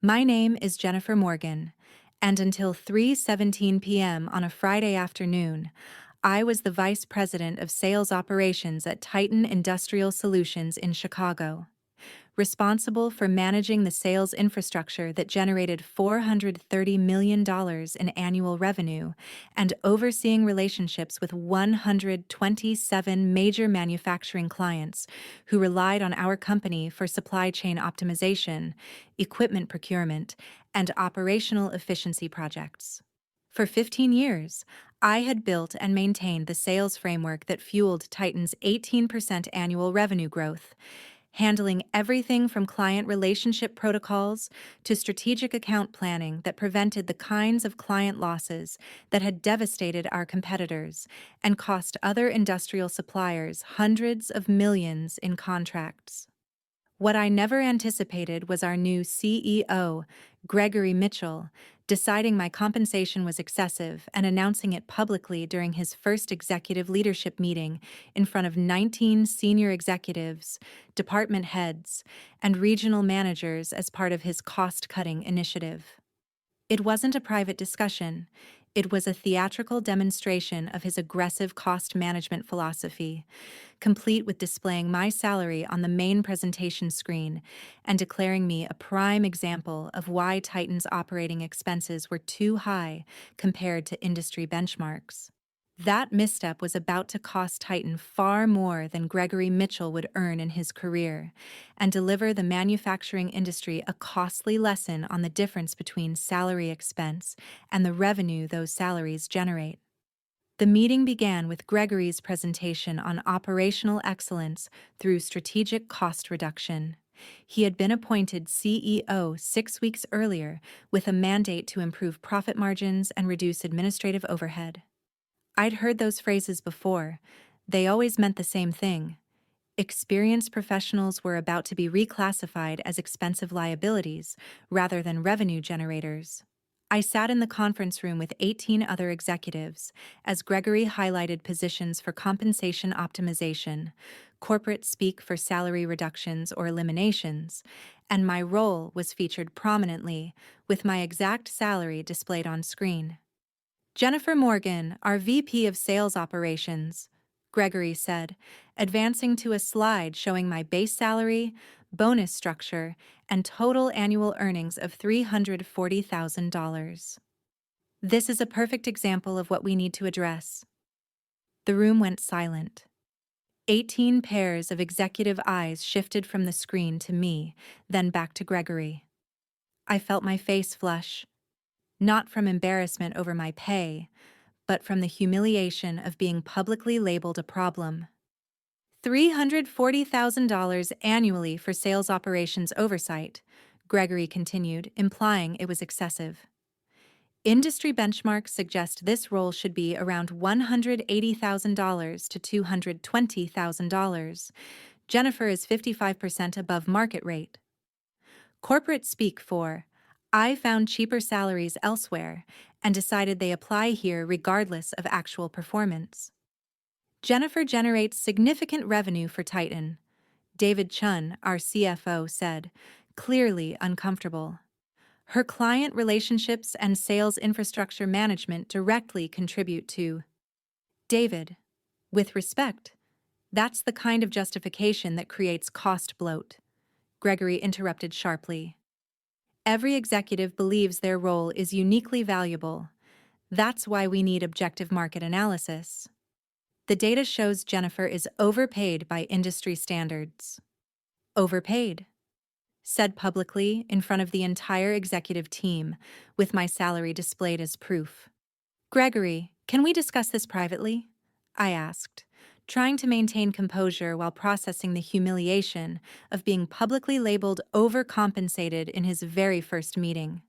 My name is Jennifer Morgan, and until 3:17 p.m. on a Friday afternoon, I was the Vice President of Sales Operations at Titan Industrial Solutions in Chicago, responsible for managing the sales infrastructure that generated $430 million in annual revenue and overseeing relationships with 127 major manufacturing clients who relied on our company for supply chain optimization, equipment procurement, and operational efficiency projects. For 15 years, I had built and maintained the sales framework that fueled Titan's 18% annual revenue growth, handling everything from client relationship protocols to strategic account planning that prevented the kinds of client losses that had devastated our competitors and cost other industrial suppliers hundreds of millions in contracts. What I never anticipated was our new CEO, Gregory Mitchell, deciding my compensation was excessive and announcing it publicly during his first executive leadership meeting in front of 19 senior executives, department heads, and regional managers as part of his cost-cutting initiative. It wasn't a private discussion. It was a theatrical demonstration of his aggressive cost management philosophy, complete with displaying my salary on the main presentation screen and declaring me a prime example of why Titan's operating expenses were too high compared to industry benchmarks. That misstep was about to cost Titan far more than Gregory Mitchell would earn in his career, and deliver the manufacturing industry a costly lesson on the difference between salary expense and the revenue those salaries generate. The meeting began with Gregory's presentation on operational excellence through strategic cost reduction. He had been appointed CEO 6 weeks earlier with a mandate to improve profit margins and reduce administrative overhead. I'd heard those phrases before. They always meant the same thing. Experienced professionals were about to be reclassified as expensive liabilities rather than revenue generators. I sat in the conference room with 18 other executives as Gregory highlighted positions for compensation optimization, corporate speak for salary reductions or eliminations, and my role was featured prominently with my exact salary displayed on screen. Jennifer Morgan, our VP of Sales Operations, Gregory said, advancing to a slide showing my base salary, bonus structure, and total annual earnings of $340,000. This is a perfect example of what we need to address. The room went silent. 18 pairs of executive eyes shifted from the screen to me, then back to Gregory. I felt my face flush, not from embarrassment over my pay, but from the humiliation of being publicly labeled a problem. $340,000 annually for sales operations oversight, Gregory continued, implying it was excessive. Industry benchmarks suggest this role should be around $180,000 to $220,000. Jennifer is 55% above market rate. Corporate speak for, I found cheaper salaries elsewhere and decided they apply here regardless of actual performance. Jennifer generates significant revenue for Titan, David Chun, our CFO, said, clearly uncomfortable. Her client relationships and sales infrastructure management directly contribute to David. With respect, that's the kind of justification that creates cost bloat, Gregory interrupted sharply. Every executive believes their role is uniquely valuable. That's why we need objective market analysis. The data shows Jennifer is overpaid by industry standards. Overpaid, said publicly in front of the entire executive team, with my salary displayed as proof. Gregory, can we discuss this privately? I asked, trying to maintain composure while processing the humiliation of being publicly labeled overcompensated in his very first meeting.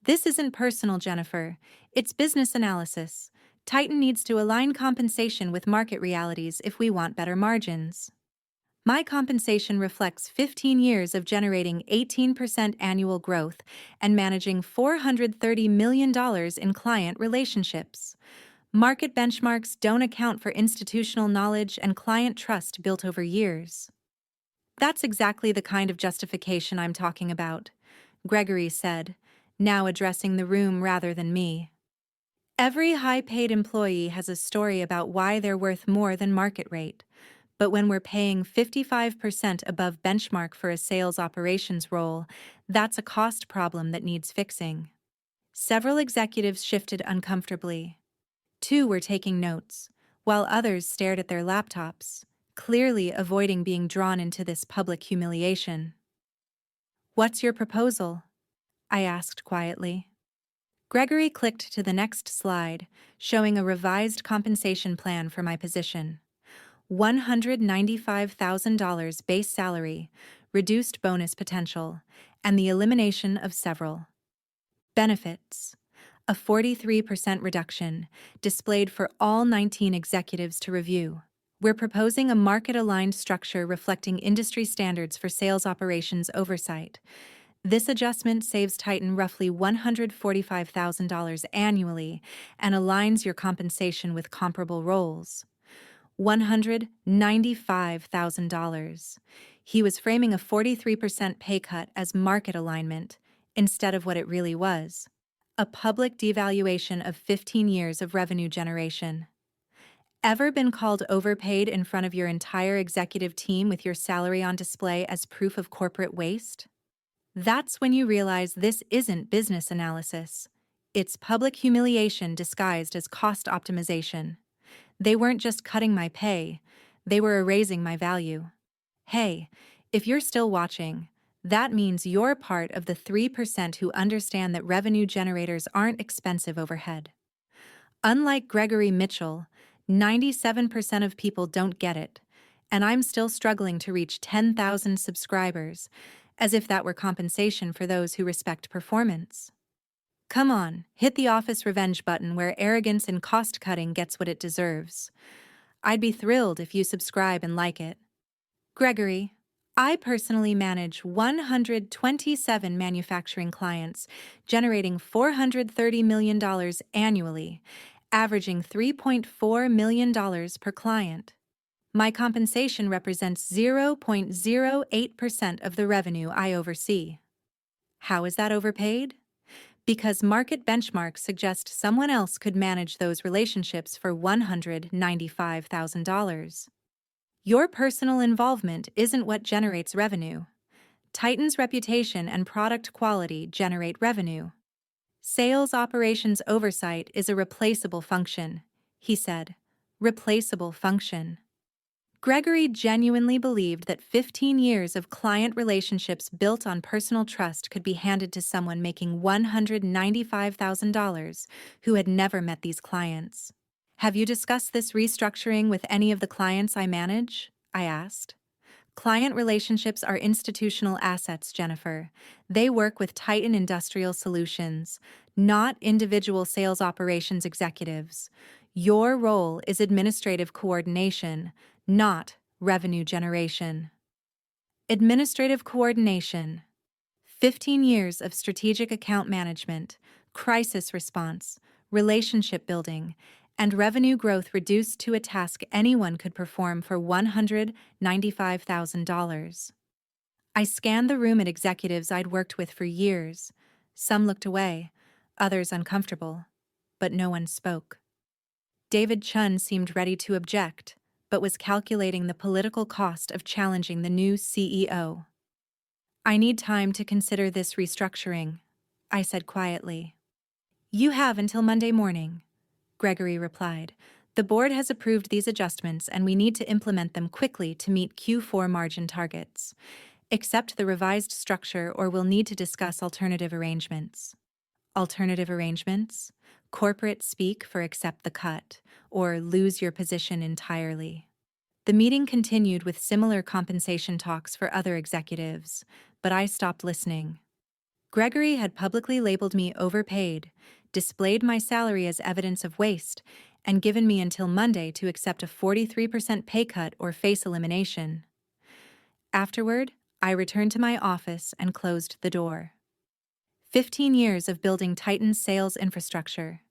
This isn't personal, Jennifer. It's business analysis. Titan needs to align compensation with market realities if we want better margins. My compensation reflects 15 years of generating 18% annual growth and managing $430 million in client relationships. Market benchmarks don't account for institutional knowledge and client trust built over years. That's exactly the kind of justification I'm talking about, Gregory said, now addressing the room rather than me. Every high-paid employee has a story about why they're worth more than market rate. But when we're paying 55% above benchmark for a sales operations role, that's a cost problem that needs fixing. Several executives shifted uncomfortably. Two were taking notes, while others stared at their laptops, clearly avoiding being drawn into this public humiliation. "What's your proposal?" I asked quietly. Gregory clicked to the next slide, showing a revised compensation plan for my position. $195,000 base salary, reduced bonus potential, and the elimination of several benefits. A 43% reduction, displayed for all 19 executives to review. We're proposing a market-aligned structure reflecting industry standards for sales operations oversight. This adjustment saves Titan roughly $145,000 annually and aligns your compensation with comparable roles. $195,000. He was framing a 43% pay cut as market alignment instead of what it really was: a public devaluation of 15 years of revenue generation. Ever been called overpaid in front of your entire executive team with your salary on display as proof of corporate waste? That's when you realize this isn't business analysis. It's public humiliation disguised as cost optimization. They weren't just cutting my pay, they were erasing my value. Hey, if you're still watching, that means you're part of the 3% who understand that revenue generators aren't expensive overhead. Unlike Gregory Mitchell, 97% of people don't get it, and I'm still struggling to reach 10,000 subscribers, as if that were compensation for those who respect performance. Come on, hit the office revenge button where arrogance and cost-cutting gets what it deserves. I'd be thrilled if you subscribe and like it. Gregory, I personally manage 127 manufacturing clients, generating $430 million annually, averaging $3.4 million per client. My compensation represents 0.08% of the revenue I oversee. How is that overpaid? Because market benchmarks suggest someone else could manage those relationships for $195,000. Your personal involvement isn't what generates revenue. Titan's reputation and product quality generate revenue. Sales operations oversight is a replaceable function, he said. Replaceable function. Gregory genuinely believed that 15 years of client relationships built on personal trust could be handed to someone making $195,000 who had never met these clients. Have you discussed this restructuring with any of the clients I manage? I asked. Client relationships are institutional assets, Jennifer. They work with Titan Industrial Solutions, not individual sales operations executives. Your role is administrative coordination, not revenue generation. Administrative coordination. 15 years of strategic account management, crisis response, relationship building, and revenue growth reduced to a task anyone could perform for $195,000. I scanned the room at executives I'd worked with for years. Some looked away, others uncomfortable, but no one spoke. David Chun seemed ready to object, but was calculating the political cost of challenging the new CEO. I need time to consider this restructuring, I said quietly. You have until Monday morning, Gregory replied. The board has approved these adjustments and we need to implement them quickly to meet Q4 margin targets. Accept the revised structure or we'll need to discuss alternative arrangements. Alternative arrangements? Corporate speak for accept the cut, or lose your position entirely. The meeting continued with similar compensation talks for other executives, but I stopped listening. Gregory had publicly labeled me overpaid, displayed my salary as evidence of waste, and given me until Monday to accept a 43% pay cut or face elimination. Afterward, I returned to my office and closed the door. 15 years of building Titan's sales infrastructure.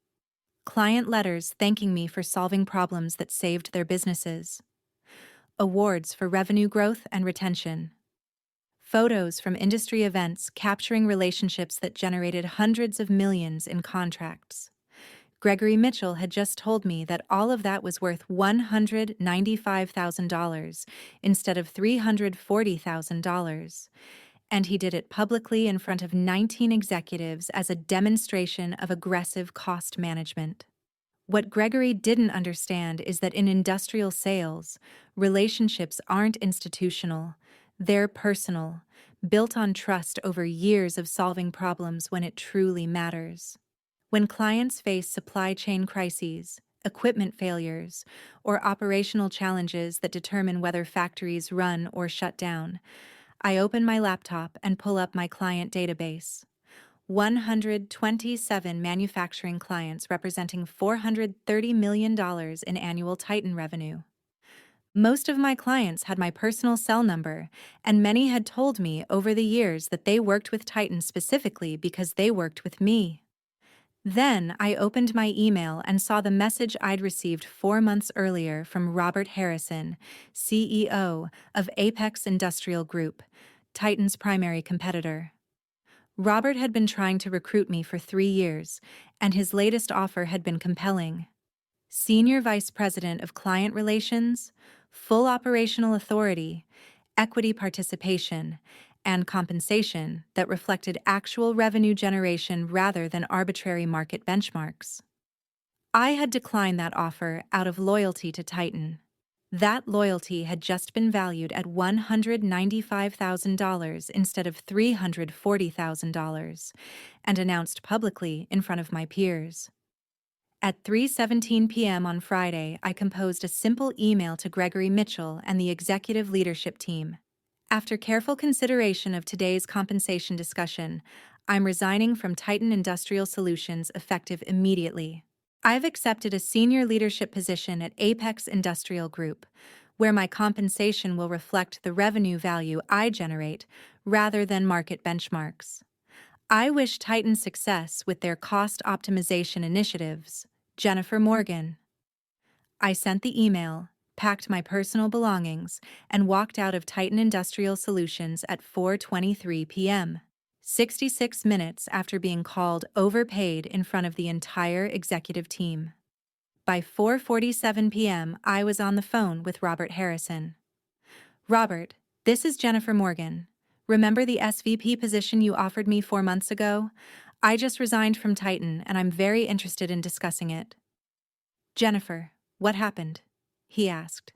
Client letters thanking me for solving problems that saved their businesses. Awards for revenue growth and retention. Photos from industry events capturing relationships that generated hundreds of millions in contracts. Gregory Mitchell had just told me that all of that was worth $195,000 instead of $340,000. And he did it publicly in front of 19 executives as a demonstration of aggressive cost management. What Gregory didn't understand is that in industrial sales, relationships aren't institutional, they're personal, built on trust over years of solving problems when it truly matters. When clients face supply chain crises, equipment failures, or operational challenges that determine whether factories run or shut down, I open my laptop and pull up my client database. 127 manufacturing clients representing $430 million in annual Titan revenue. Most of my clients had my personal cell number, and many had told me over the years that they worked with Titan specifically because they worked with me. Then I opened my email and saw the message I'd received 4 months earlier from Robert Harrison, CEO of Apex Industrial Group, Titan's primary competitor. Robert had been trying to recruit me for 3 years, and his latest offer had been compelling. Senior Vice President of Client Relations, full operational authority, equity participation, and compensation that reflected actual revenue generation rather than arbitrary market benchmarks. I had declined that offer out of loyalty to Titan. That loyalty had just been valued at $195,000 instead of $340,000, and announced publicly in front of my peers. At 3:17 p.m. on Friday, I composed a simple email to Gregory Mitchell and the executive leadership team. After careful consideration of today's compensation discussion, I'm resigning from Titan Industrial Solutions effective immediately. I've accepted a senior leadership position at Apex Industrial Group, where my compensation will reflect the revenue value I generate rather than market benchmarks. I wish Titan success with their cost optimization initiatives. Jennifer Morgan. I sent the email, packed my personal belongings, and walked out of Titan Industrial Solutions at 4:23 p.m., 66 minutes after being called overpaid in front of the entire executive team. By 4:47 p.m., I was on the phone with Robert Harrison. Robert, this is Jennifer Morgan. Remember the SVP position you offered me 4 months ago? I just resigned from Titan, and I'm very interested in discussing it. Jennifer, what happened? He asked.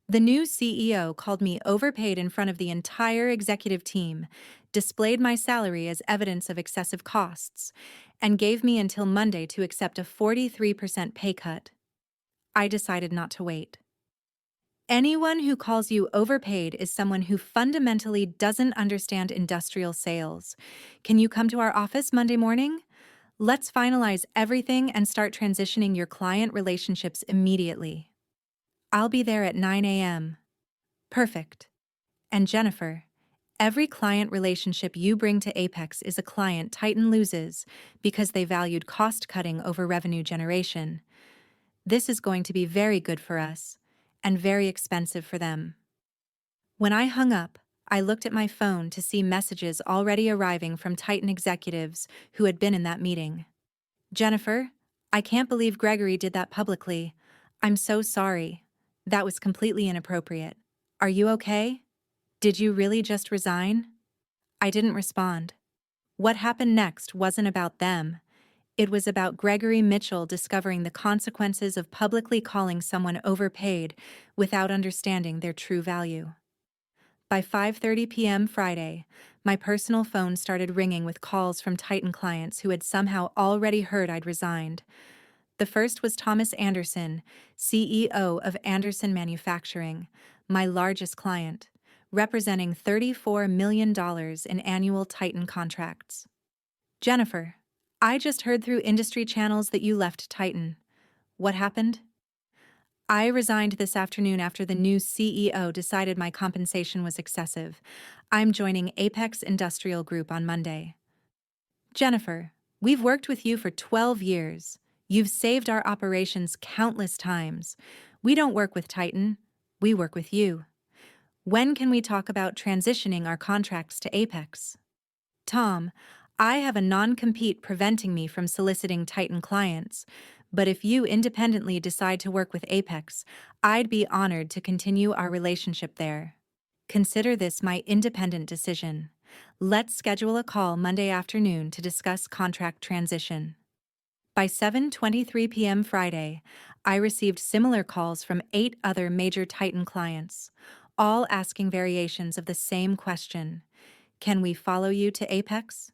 The new CEO called me overpaid in front of the entire executive team, displayed my salary as evidence of excessive costs, and gave me until Monday to accept a 43% pay cut. I decided not to wait. Anyone who calls you overpaid is someone who fundamentally doesn't understand industrial sales. Can you come to our office Monday morning? Let's finalize everything and start transitioning your client relationships immediately. I'll be there at 9 a.m. Perfect. And Jennifer, every client relationship you bring to Apex is a client Titan loses because they valued cost-cutting over revenue generation. This is going to be very good for us, and very expensive for them. When I hung up, I looked at my phone to see messages already arriving from Titan executives who had been in that meeting. Jennifer, I can't believe Gregory did that publicly. I'm so sorry. That was completely inappropriate. Are you okay? Did you really just resign? I didn't respond. What happened next wasn't about them. It was about Gregory Mitchell discovering the consequences of publicly calling someone overpaid without understanding their true value. By 5:30 p.m. Friday, my personal phone started ringing with calls from Titan clients who had somehow already heard I'd resigned. The first was Thomas Anderson, CEO of Anderson Manufacturing, my largest client, representing $34 million in annual Titan contracts. Jennifer, I just heard through industry channels that you left Titan. What happened? I resigned this afternoon after the new CEO decided my compensation was excessive. I'm joining Apex Industrial Group on Monday. Jennifer, we've worked with you for 12 years. You've saved our operations countless times. We don't work with Titan. We work with you. When can we talk about transitioning our contracts to Apex? Tom, I have a non-compete preventing me from soliciting Titan clients, but if you independently decide to work with Apex, I'd be honored to continue our relationship there. Consider this my independent decision. Let's schedule a call Monday afternoon to discuss contract transition. By 7:23 p.m. Friday, I received similar calls from 8 other major Titan clients, all asking variations of the same question. Can we follow you to Apex?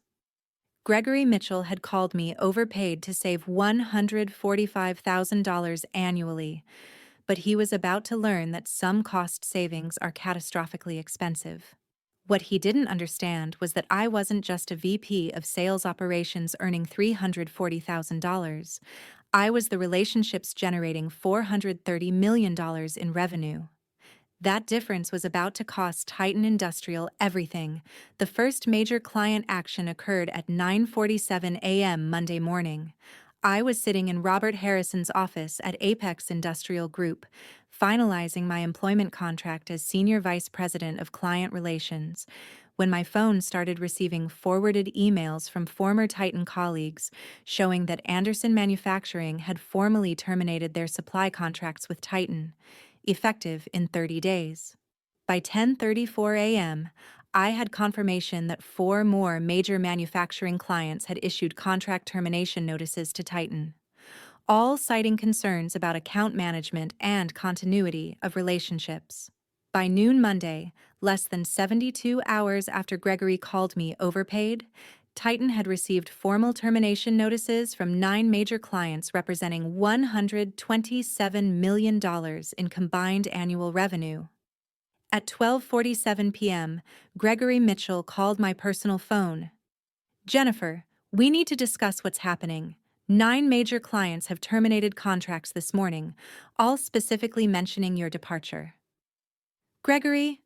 Gregory Mitchell had called me overpaid to save $145,000 annually, but he was about to learn that some cost savings are catastrophically expensive. What he didn't understand was that I wasn't just a VP of sales operations earning $340,000. I was the relationships generating $430 million in revenue. That difference was about to cost Titan Industrial everything. The first major client action occurred at 9:47 a.m. Monday morning. I was sitting in Robert Harrison's office at Apex Industrial Group, finalizing my employment contract as Senior Vice President of Client Relations, when my phone started receiving forwarded emails from former Titan colleagues showing that Anderson Manufacturing had formally terminated their supply contracts with Titan, effective in 30 days. By 10:34 a.m., I had confirmation that 4 more major manufacturing clients had issued contract termination notices to Titan, all citing concerns about account management and continuity of relationships. By noon Monday, less than 72 hours after Gregory called me overpaid, Titan had received formal termination notices from 9 major clients representing $127 million in combined annual revenue. At 12:47 p.m., Gregory Mitchell called my personal phone. Jennifer, we need to discuss what's happening. 9 major clients have terminated contracts this morning, all specifically mentioning your departure. Gregory,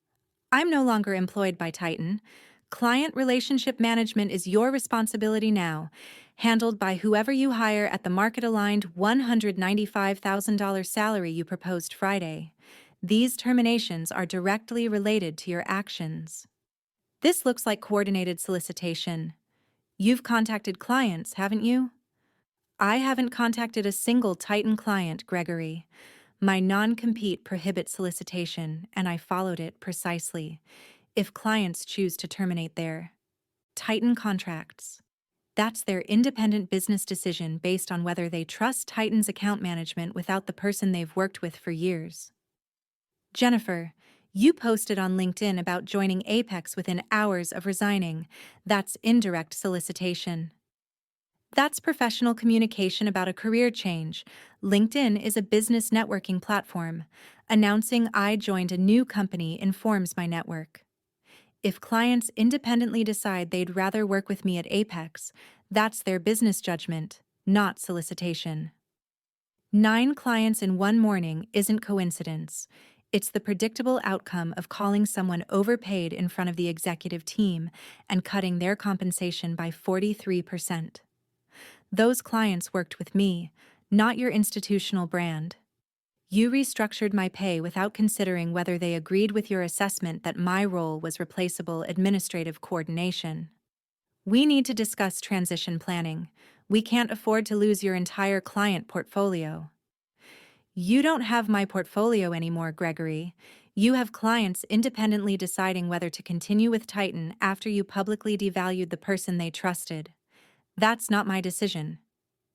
I'm no longer employed by Titan. Client relationship management is your responsibility now, handled by whoever you hire at the market-aligned $195,000 salary you proposed Friday. These terminations are directly related to your actions. This looks like coordinated solicitation. You've contacted clients, haven't you? I haven't contacted a single Titan client, Gregory. My non-compete prohibits solicitation, and I followed it precisely. If clients choose to terminate their Titan contracts, that's their independent business decision based on whether they trust Titan's account management without the person they've worked with for years. Jennifer, you posted on LinkedIn about joining Apex within hours of resigning. That's indirect solicitation. That's professional communication about a career change. LinkedIn is a business networking platform. Announcing I joined a new company informs my network. If clients independently decide they'd rather work with me at Apex, that's their business judgment, not solicitation. 9 clients in one morning isn't coincidence. It's the predictable outcome of calling someone overpaid in front of the executive team and cutting their compensation by 43%. Those clients worked with me, not your institutional brand. You restructured my pay without considering whether they agreed with your assessment that my role was replaceable administrative coordination. We need to discuss transition planning. We can't afford to lose your entire client portfolio. You don't have my portfolio anymore, Gregory. You have clients independently deciding whether to continue with Titan after you publicly devalued the person they trusted. That's not my decision.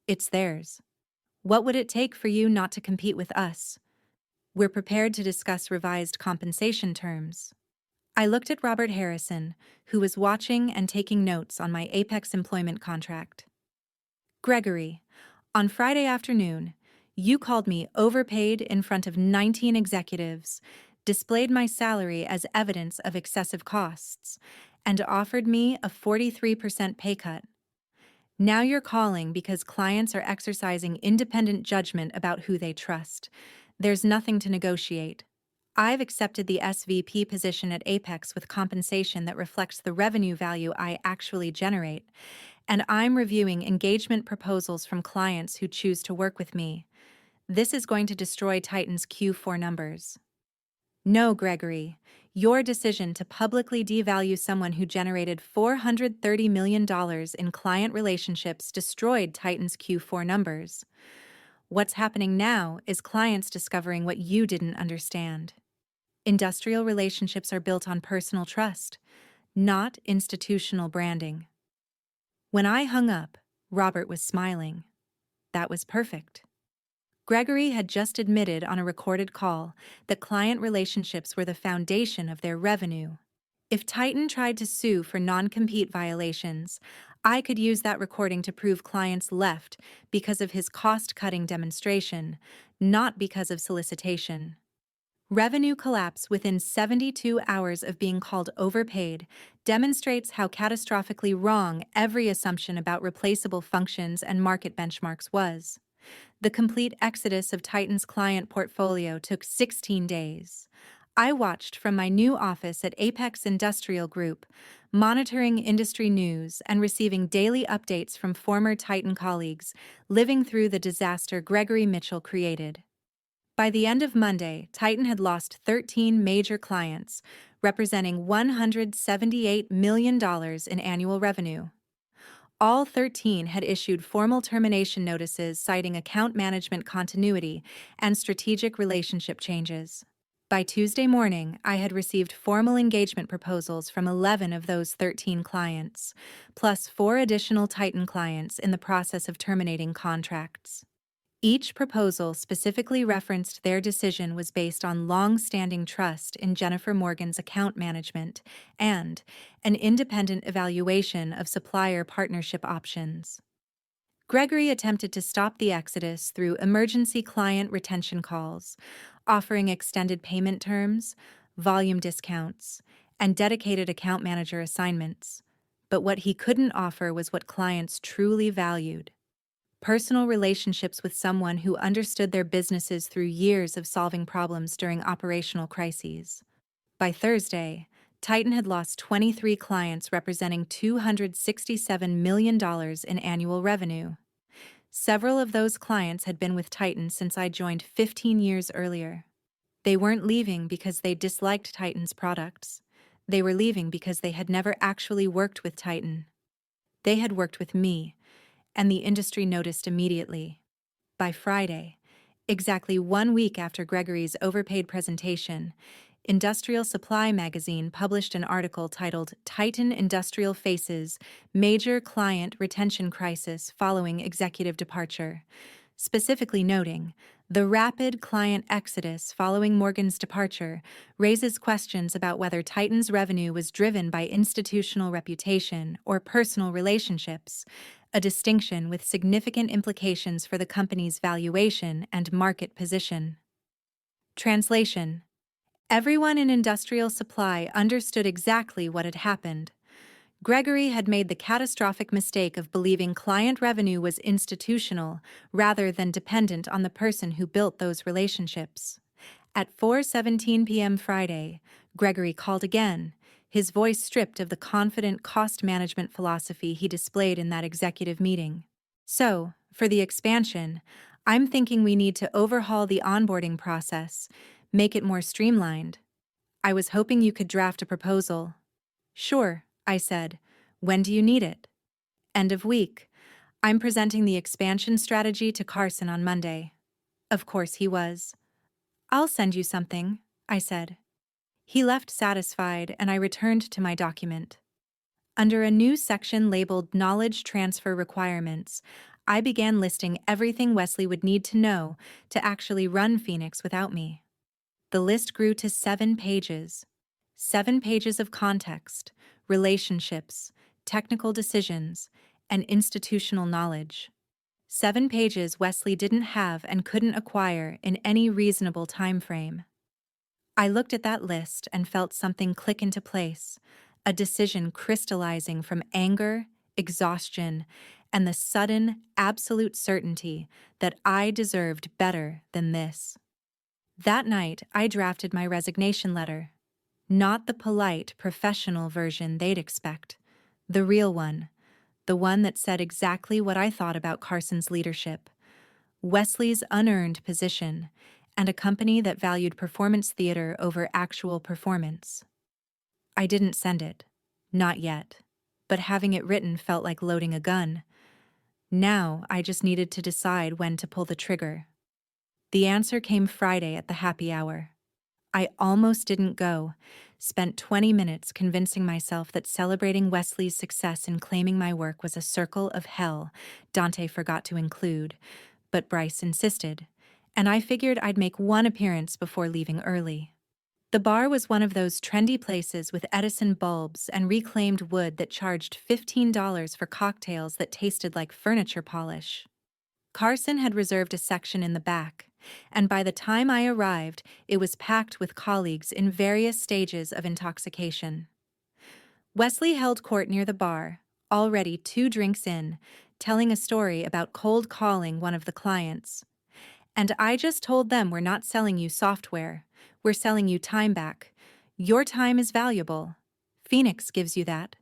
It's theirs. What would it take for you not to compete with us? We're prepared to discuss revised compensation terms. I looked at Robert Harrison, who was watching and taking notes on my Apex employment contract. Gregory, on Friday afternoon, you called me overpaid in front of 19 executives, displayed my salary as evidence of excessive costs, and offered me a 43% pay cut. Now you're calling because clients are exercising independent judgment about who they trust. There's nothing to negotiate. I've accepted the SVP position at Apex with compensation that reflects the revenue value I actually generate, and I'm reviewing engagement proposals from clients who choose to work with me. This is going to destroy Titan's Q4 numbers. No, Gregory, Your decision to publicly devalue someone who generated $430 million in client relationships destroyed Titan's Q4 numbers. What's happening now is clients discovering what you didn't understand. Industrial relationships are built on personal trust, not institutional branding. When I hung up, Robert was smiling. That was perfect. Gregory had just admitted on a recorded call that client relationships were the foundation of their revenue. If Titan tried to sue for non-compete violations, I could use that recording to prove clients left because of his cost-cutting demonstration, not because of solicitation. Revenue collapse within 72 hours of being called overpaid demonstrates how catastrophically wrong every assumption about replaceable functions and market benchmarks was. The complete exodus of Titan's client portfolio took 16 days. I watched from my new office at Apex Industrial Group, monitoring industry news and receiving daily updates from former Titan colleagues living through the disaster Gregory Mitchell created. By the end of Monday, Titan had lost 13 major clients, representing $178 million in annual revenue. All 13 had issued formal termination notices citing account management continuity and strategic relationship changes. By Tuesday morning, I had received formal engagement proposals from 11 of those 13 clients, plus 4 additional Titan clients in the process of terminating contracts. Each proposal specifically referenced their decision was based on long-standing trust in Jennifer Morgan's account management and an independent evaluation of supplier partnership options. Gregory attempted to stop the exodus through emergency client retention calls, offering extended payment terms, volume discounts, and dedicated account manager assignments. But what he couldn't offer was what clients truly valued: personal relationships with someone who understood their businesses through years of solving problems during operational crises. By Thursday, Titan had lost 23 clients representing $267 million in annual revenue. Several of those clients had been with Titan since I joined 15 years earlier. They weren't leaving because they disliked Titan's products. They were leaving because they had never actually worked with Titan. They had worked with me, and the industry noticed immediately. By Friday, exactly 1 week after Gregory's overpaid presentation, Industrial Supply magazine published an article titled "Titan Industrial Faces Major Client Retention Crisis Following Executive Departure," specifically noting, "The rapid client exodus following Morgan's departure raises questions about whether Titan's revenue was driven by institutional reputation or personal relationships, a distinction with significant implications for the company's valuation and market position." Translation: everyone in industrial supply understood exactly what had happened. Gregory had made the catastrophic mistake of believing client revenue was institutional rather than dependent on the person who built those relationships. At 4:17 p.m. Friday, Gregory called again, his voice stripped of the confident cost management philosophy he displayed in that executive meeting. "So, for the expansion, I'm thinking we need to overhaul the onboarding process, make it more streamlined. I was hoping you could draft a proposal." "Sure," I said. "When do you need it?" "End of week. I'm presenting the expansion strategy to Carson on Monday." Of course he was. "I'll send you something," I said. He left satisfied, and I returned to my document. Under a new section labeled Knowledge Transfer Requirements, I began listing everything Wesley would need to know to actually run Phoenix without me. The list grew to 7 pages. 7 pages of context, relationships, technical decisions, and institutional knowledge. 7 pages Wesley didn't have and couldn't acquire in any reasonable time frame. I looked at that list and felt something click into place, a decision crystallizing from anger, exhaustion, and the sudden, absolute certainty that I deserved better than this. That night, I drafted my resignation letter. Not the polite, professional version they'd expect. The real one. The one that said exactly what I thought about Carson's leadership. Wesley's unearned position, and a company that valued performance theater over actual performance. I didn't send it. Not yet. But having it written felt like loading a gun. Now I just needed to decide when to pull the trigger. The answer came Friday at the happy hour. I almost didn't go, spent 20 minutes convincing myself that celebrating Wesley's success and claiming my work was a circle of hell Dante forgot to include, but Bryce insisted, and I figured I'd make one appearance before leaving early. The bar was one of those trendy places with Edison bulbs and reclaimed wood that charged $15 for cocktails that tasted like furniture polish. Carson had reserved a section in the back, and by the time I arrived, it was packed with colleagues in various stages of intoxication. Wesley held court near the bar, already 2 drinks in, telling a story about cold calling one of the clients. And I just told them we're not selling you software, we're selling you time back. Your time is valuable. Phoenix gives you that.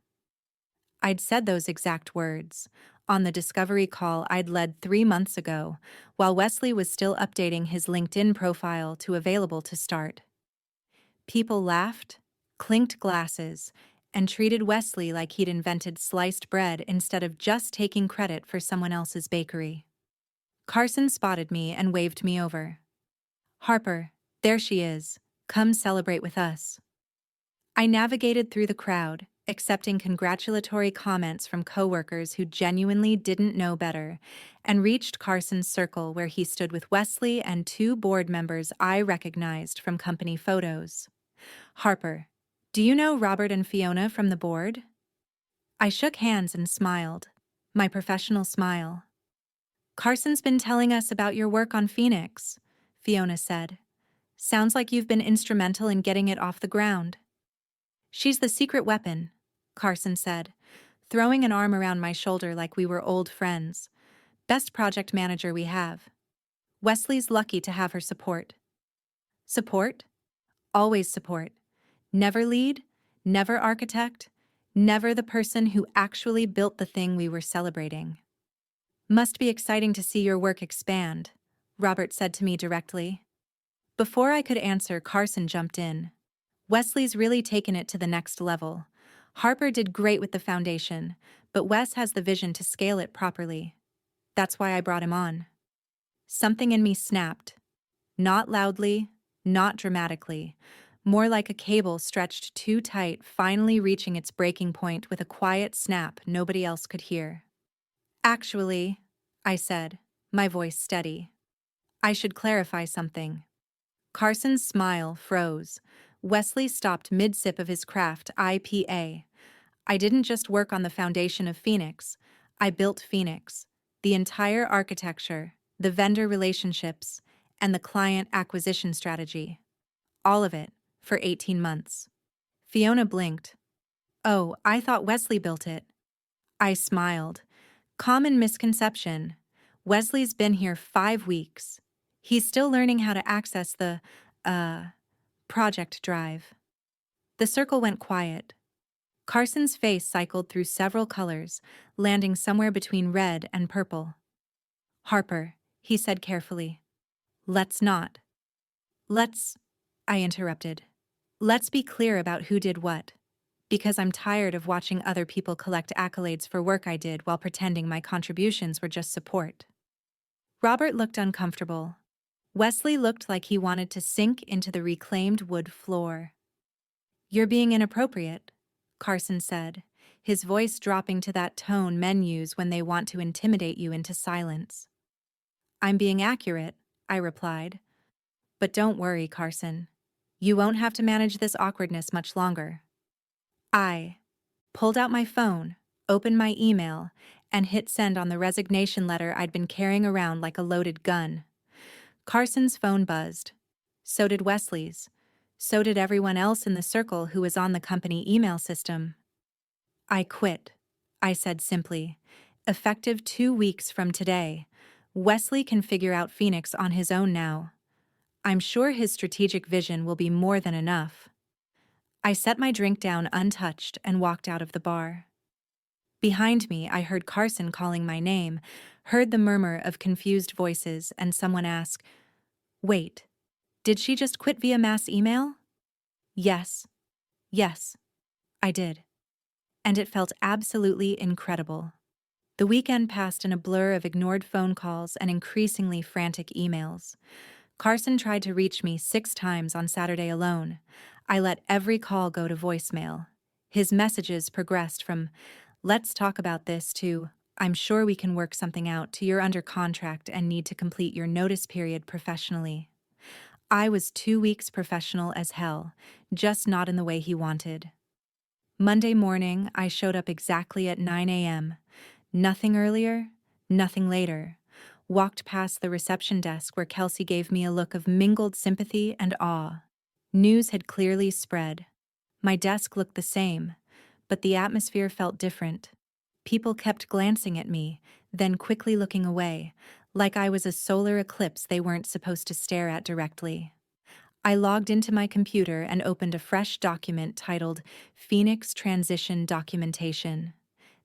I'd said those exact words on the discovery call I'd led 3 months ago, while Wesley was still updating his LinkedIn profile to available to start. People laughed, clinked glasses, and treated Wesley like he'd invented sliced bread instead of just taking credit for someone else's bakery. Carson spotted me and waved me over. "Harper, there she is. Come celebrate with us." I navigated through the crowd, accepting congratulatory comments from coworkers who genuinely didn't know better, and reached Carson's circle where he stood with Wesley and 2 board members I recognized from company photos. "Harper, do you know Robert and Fiona from the board?" I shook hands and smiled, my professional smile. "Carson's been telling us about your work on Phoenix," Fiona said. "Sounds like you've been instrumental in getting it off the ground." "She's the secret weapon," Carson said, throwing an arm around my shoulder like we were old friends. "Best project manager we have. Wesley's lucky to have her support." Support? Always support. Never lead, never architect, never the person who actually built the thing we were celebrating. "Must be exciting to see your work expand," Robert said to me directly. Before I could answer, Carson jumped in. "Wesley's really taken it to the next level. Harper did great with the foundation, but Wes has the vision to scale it properly. That's why I brought him on." Something in me snapped. Not loudly, not dramatically, more like a cable stretched too tight, finally reaching its breaking point with a quiet snap nobody else could hear. "Actually," I said, my voice steady, "I should clarify something." Carson's smile froze. Wesley stopped mid-sip of his craft IPA. "I didn't just work on the foundation of Phoenix. I built Phoenix. The entire architecture, the vendor relationships, and the client acquisition strategy. All of it, for 18 months. Fiona blinked. "Oh, I thought Wesley built it." I smiled. "Common misconception. Wesley's been here 5 weeks. He's still learning how to access the, project drive." The circle went quiet. Carson's face cycled through several colors, landing somewhere between red and purple. "Harper," he said carefully. "Let's not." "Let's," I interrupted. "Let's be clear about who did what. Because I'm tired of watching other people collect accolades for work I did while pretending my contributions were just support." Robert looked uncomfortable. Wesley looked like he wanted to sink into the reclaimed wood floor. "You're being inappropriate," Carson said, his voice dropping to that tone men use when they want to intimidate you into silence. "I'm being accurate," I replied. "But don't worry, Carson. You won't have to manage this awkwardness much longer." I pulled out my phone, opened my email, and hit send on the resignation letter I'd been carrying around like a loaded gun. Carson's phone buzzed. So did Wesley's. So did everyone else in the circle who was on the company email system. "I quit," I said simply. "Effective 2 weeks from today. Wesley can figure out Phoenix on his own now. I'm sure his strategic vision will be more than enough." I set my drink down untouched and walked out of the bar. Behind me, I heard Carson calling my name, heard the murmur of confused voices, and someone ask, "Wait, Did she just quit via mass email? Yes, yes, I did. And it felt absolutely incredible. The weekend passed in a blur of ignored phone calls and increasingly frantic emails. Carson tried to reach me 6 times on Saturday alone. I let every call go to voicemail. His messages progressed from, "Let's talk about this," to, "I'm sure we can work something out," to, "You're under contract and need to complete your notice period professionally." I was 2 weeks professional as hell, just not in the way he wanted. Monday morning, I showed up exactly at 9 a.m. Nothing earlier, nothing later. Walked past the reception desk where Kelsey gave me a look of mingled sympathy and awe. News had clearly spread. My desk looked the same, but the atmosphere felt different. People kept glancing at me, then quickly looking away, like I was a solar eclipse they weren't supposed to stare at directly. I logged into my computer and opened a fresh document titled Phoenix Transition Documentation.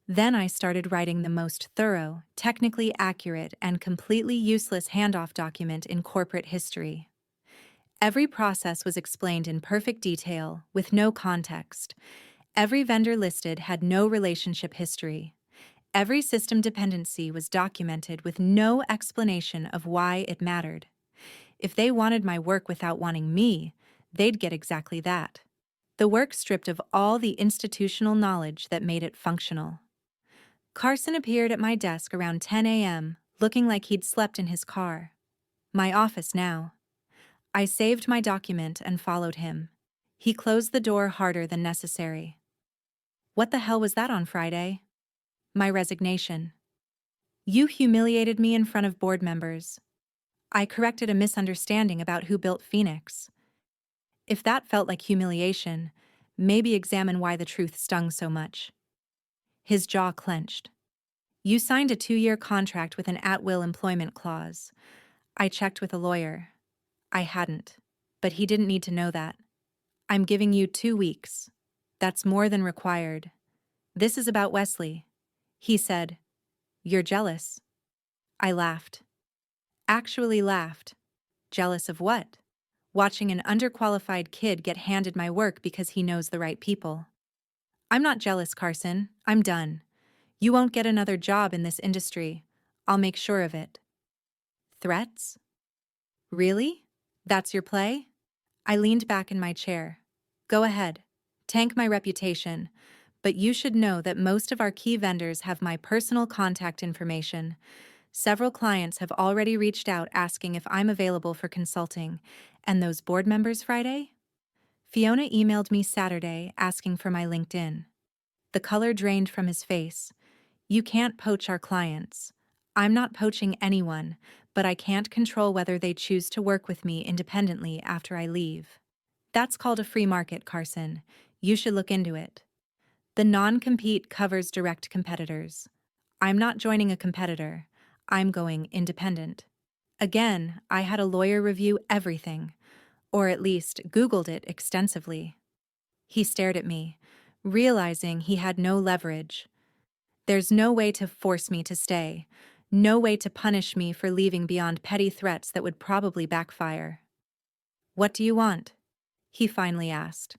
Then I started writing the most thorough, technically accurate, and completely useless handoff document in corporate history. Every process was explained in perfect detail, with no context. Every vendor listed had no relationship history. Every system dependency was documented with no explanation of why it mattered. If they wanted my work without wanting me, they'd get exactly that. The work stripped of all the institutional knowledge that made it functional. Carson appeared at my desk around 10 a.m., looking like he'd slept in his car. My office now. I saved my document and followed him. He closed the door harder than necessary. "What the hell was that on Friday?" "My resignation. You humiliated me in front of board members. I corrected a misunderstanding about who built Phoenix. If that felt like humiliation, maybe examine why the truth stung so much." His jaw clenched. "You signed a 2-year contract with an at-will employment clause." I checked with a lawyer. I hadn't, but he didn't need to know that. "I'm giving you 2 weeks. That's more than required. This is about Wesley." He said, "You're jealous." I laughed. Actually laughed. Jealous of what? Watching an underqualified kid get handed my work because he knows the right people. "I'm not jealous, Carson. I'm done. You won't get another job in this industry. I'll make sure of it." Threats? Really? That's your play? I leaned back in my chair. "Go ahead. Tank my reputation. But you should know that most of our key vendors have my personal contact information. Several clients have already reached out asking if I'm available for consulting. And those board members Friday?" Fiona emailed me Saturday asking for my LinkedIn. The color drained from his face. "You can't poach our clients. I'm not poaching anyone, but I can't control whether they choose to work with me independently after I leave. That's called a free market, Carson. You should look into it. The non-compete covers direct competitors. I'm not joining a competitor. I'm going independent." Again, I had a lawyer review everything, or at least Googled it extensively. He stared at me, realizing he had no leverage. There's no way to force me to stay, no way to punish me for leaving beyond petty threats that would probably backfire. "What do you want?" he finally asked.